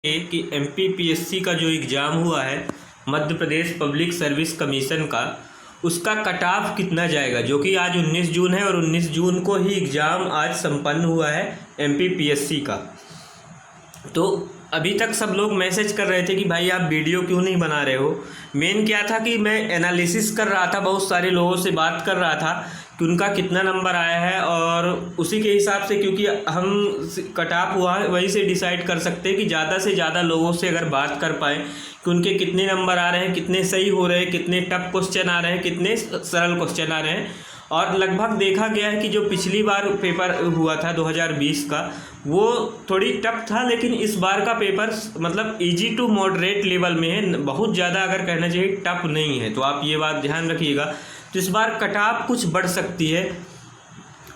कि एमपीपीएससी का जो एग्ज़ाम हुआ है Madhya Pradesh public service commission का, उसका कट ऑफ कितना जाएगा, जो कि आज 19 जून है और 19 जून को ही एग्ज़ाम आज संपन्न हुआ है एमपीपीएससी का। तो अभी तक सब लोग मैसेज कर रहे थे कि भाई आप वीडियो क्यों नहीं बना रहे हो। मेन क्या था कि मैं एनालिसिस कर रहा था, बहुत सारे लोगों से बात कर रहा था कि उनका कितना नंबर आया है, और उसी के हिसाब से, क्योंकि हम कट ऑफ हुआ है वहीं से डिसाइड कर सकते हैं कि ज़्यादा से ज़्यादा लोगों से अगर बात कर पाएँ कि उनके कितने नंबर आ रहे हैं, कितने सही हो रहे हैं, कितने टफ क्वेश्चन आ रहे हैं, कितने सरल क्वेश्चन आ रहे हैं। और लगभग देखा गया है कि जो पिछली बार पेपर हुआ था 2020 का, वो थोड़ी टफ था, लेकिन इस बार का पेपर मतलब इजी टू मॉडरेट लेवल में है, बहुत ज़्यादा अगर कहना चाहिए टफ नहीं है। तो आप ये बात ध्यान रखिएगा। तो इस बार कट ऑफ कुछ बढ़ सकती है।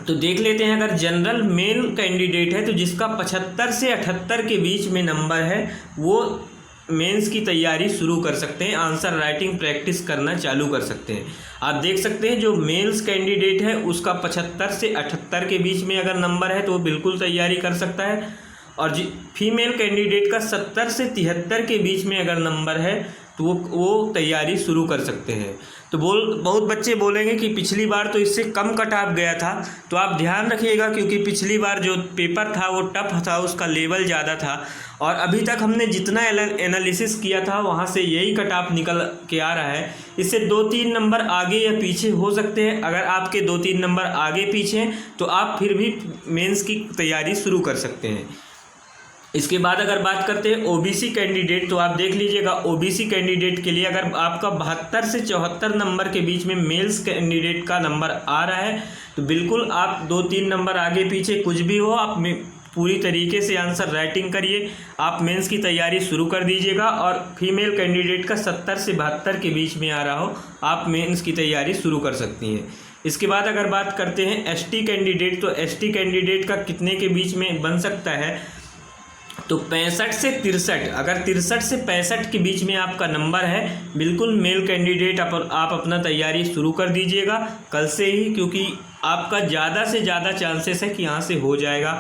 तो देख लेते हैं, अगर जनरल मेन कैंडिडेट है तो जिसका 75 से 78 के बीच में नंबर है, वो मेंस की तैयारी शुरू कर सकते हैं, आंसर राइटिंग प्रैक्टिस करना चालू कर सकते हैं। आप देख सकते हैं जो मेंस कैंडिडेट है उसका 75 से 78 के बीच में अगर नंबर है तो वो बिल्कुल तैयारी कर सकता है, और फीमेल कैंडिडेट का 70 से 73 के बीच में अगर नंबर है तो वो तैयारी शुरू कर सकते हैं। तो बहुत बच्चे बोलेंगे कि पिछली बार तो इससे कम कट ऑफ गया था, तो आप ध्यान रखिएगा, क्योंकि पिछली बार जो पेपर था वो टफ था, उसका लेवल ज़्यादा था, और अभी तक हमने जितना एनालिसिस किया था वहाँ से यही कट ऑफ निकल के आ रहा है। इससे 2-3 नंबर आगे या पीछे हो सकते हैं। अगर आपके 2-3 नंबर आगे पीछे हैं तो आप फिर भी मेंस की तैयारी शुरू कर सकते हैं। इसके बाद अगर बात करते हैं ओबीसी कैंडिडेट, तो आप देख लीजिएगा ओबीसी कैंडिडेट के लिए अगर आपका 72 से 74 नंबर के बीच में मेल्स कैंडिडेट का नंबर आ रहा है तो बिल्कुल आप 2-3 नंबर आगे पीछे कुछ भी हो, आप पूरी तरीके से आंसर राइटिंग करिए, आप मेंस की तैयारी शुरू कर दीजिएगा। और फीमेल कैंडिडेट का 70 से 72 के बीच में आ रहा हो, आप मेंस की तैयारी शुरू कर सकती हैं। इसके बाद अगर बात करते हैं एसटी कैंडिडेट, तो एसटी कैंडिडेट का कितने के बीच में बन सकता है, तो 65 से 63, अगर 63 से 65 के बीच में आपका नंबर है, बिल्कुल मेल कैंडिडेट आप अपना तैयारी शुरू कर दीजिएगा कल से ही, क्योंकि आपका ज़्यादा से ज़्यादा चांसेस है कि यहाँ से हो जाएगा।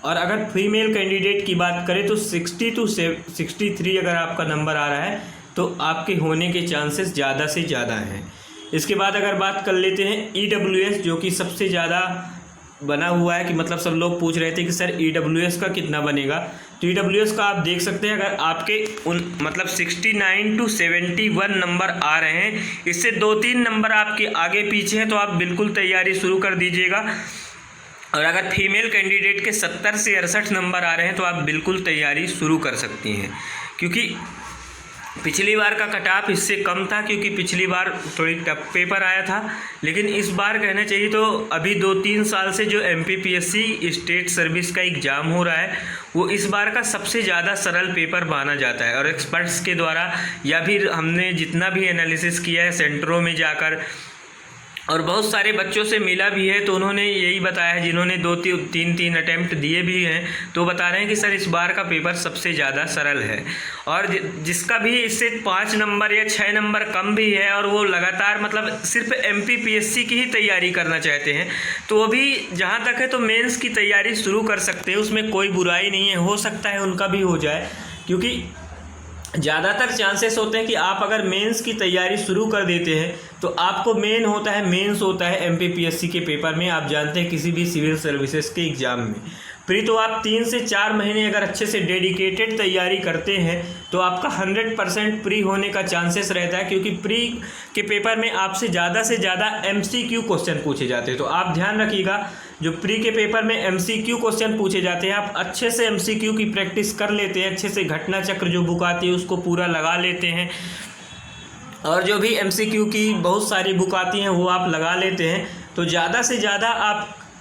और अगर फीमेल कैंडिडेट की बात करें तो 60 to 63 अगर आपका नंबर आ रहा है तो आपके होने के चांसेस ज़्यादा से ज़्यादा हैं। इसके बाद अगर बात कर लेते हैं ईडब्ल्यूएस, जो कि सबसे ज़्यादा बना हुआ है, कि मतलब सब लोग पूछ रहे थे कि सर ईडब्ल्यूएस का कितना बनेगा। तो ईडब्ल्यूएस का आप देख सकते हैं, अगर आपके मतलब 69 to 71 नंबर आ रहे हैं, इससे 2-3 नंबर आपके आगे पीछे हैं, तो आप बिल्कुल तैयारी शुरू कर दीजिएगा। और अगर फीमेल कैंडिडेट के 70 से 68 नंबर आ रहे हैं तो आप बिल्कुल तैयारी शुरू कर सकती हैं, क्योंकि पिछली बार का कट ऑफ इससे कम था, क्योंकि पिछली बार थोड़ी टफ पेपर आया था। लेकिन इस बार कहना चाहिए तो अभी 2-3 साल से जो एमपीपीएससी स्टेट सर्विस का एग्ज़ाम हो रहा है वो इस बार का सबसे ज़्यादा सरल पेपर माना जाता है। और एक्सपर्ट्स के द्वारा, या फिर हमने जितना भी एनालिसिस किया है सेंटरों में जाकर, और बहुत सारे बच्चों से मिला भी है, तो उन्होंने यही बताया है, जिन्होंने 2-3 अटैम्प्ट दिए भी हैं, तो बता रहे हैं कि सर इस बार का पेपर सबसे ज़्यादा सरल है। और जिसका भी इससे 5 नंबर या 6 नंबर कम भी है, और वो लगातार मतलब सिर्फ एमपीपीएससी की ही तैयारी करना चाहते हैं, तो वो भी जहाँ तक है तो मेंस की तैयारी शुरू कर सकते हैं, उसमें कोई बुराई नहीं है। हो सकता है उनका भी हो जाए, क्योंकि ज़्यादातर चांसेस होते हैं कि आप अगर मेंस की तैयारी शुरू कर देते हैं तो आपको मेंस होता है एमपीपीएससी के पेपर में, आप जानते हैं किसी भी सिविल सर्विसेज के एग्ज़ाम में। प्री तो आप 3 से 4 महीने अगर अच्छे से डेडिकेटेड तैयारी करते हैं तो आपका 100% प्री होने का चांसेस रहता है, क्योंकि प्री के पेपर में आपसे ज़्यादा एमसीक्यू क्वेश्चन पूछे जाते हैं। तो आप ध्यान रखिएगा, जो प्री के पेपर में एमसीक्यू क्वेश्चन पूछे जाते हैं, आप अच्छे से एमसीक्यू की प्रैक्टिस कर लेते हैं, अच्छे से घटना चक्र जो बुक आती है उसको पूरा लगा लेते हैं, और जो भी एमसीक्यू की बहुत सारी बुक आती हैं वो आप लगा लेते हैं, तो ज़्यादा से ज़्यादा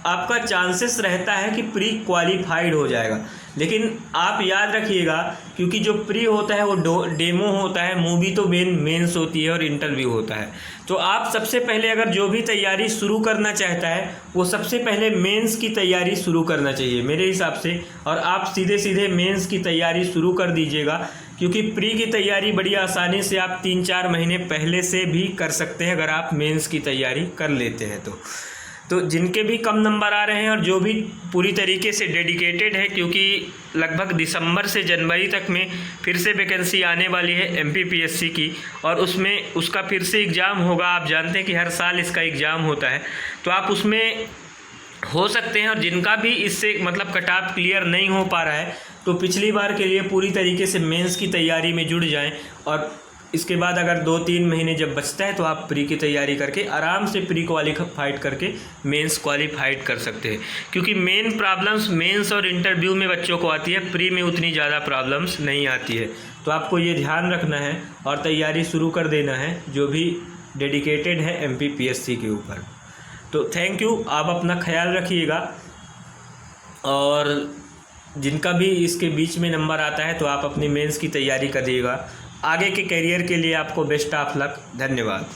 आपका चांसेस रहता है कि प्री क्वालिफाइड हो जाएगा। लेकिन आप याद रखिएगा, क्योंकि जो प्री होता है वो डेमो होता है, मूवी तो मेंस होती है और इंटरव्यू होता है। तो आप सबसे पहले अगर जो भी तैयारी शुरू करना चाहता है वो सबसे पहले मेंस की तैयारी शुरू करना चाहिए मेरे हिसाब से, और आप सीधे मेंस की तैयारी शुरू कर दीजिएगा, क्योंकि प्री की तैयारी बड़ी आसानी से आप 3-4 महीने पहले से भी कर सकते हैं अगर आप मेंस की तैयारी कर लेते हैं तो। तो जिनके भी कम नंबर आ रहे हैं और जो भी पूरी तरीके से डेडिकेटेड है, क्योंकि लगभग दिसंबर से जनवरी तक में फिर से वैकेंसी आने वाली है MPPSC की, और उसमें उसका फिर से एग्ज़ाम होगा। आप जानते हैं कि हर साल इसका एग्ज़ाम होता है, तो आप उसमें हो सकते हैं। और जिनका भी इससे मतलब कट ऑफ क्लियर नहीं हो पा रहा है, तो पिछली बार के लिए पूरी तरीके से मेंस की तैयारी में जुड़ जाएं, और इसके बाद अगर 2-3 महीने जब बचता है तो आप प्री की तैयारी करके आराम से प्री क्वालिफाइड करके मेंस क्वालिफाइड कर सकते हैं। क्योंकि मेन प्रॉब्लम्स मेंस और इंटरव्यू में बच्चों को आती है, प्री में उतनी ज़्यादा प्रॉब्लम्स नहीं आती है। तो आपको ये ध्यान रखना है और तैयारी शुरू कर देना है, जो भी डेडिकेटेड है MPPSC के ऊपर। तो थैंक यू, आप अपना ख्याल रखिएगा, और जिनका भी इसके बीच में नंबर आता है तो आप अपनी मेंस की तैयारी करिएगा। आगे के करियर के लिए आपको बेस्ट ऑफ लक। धन्यवाद।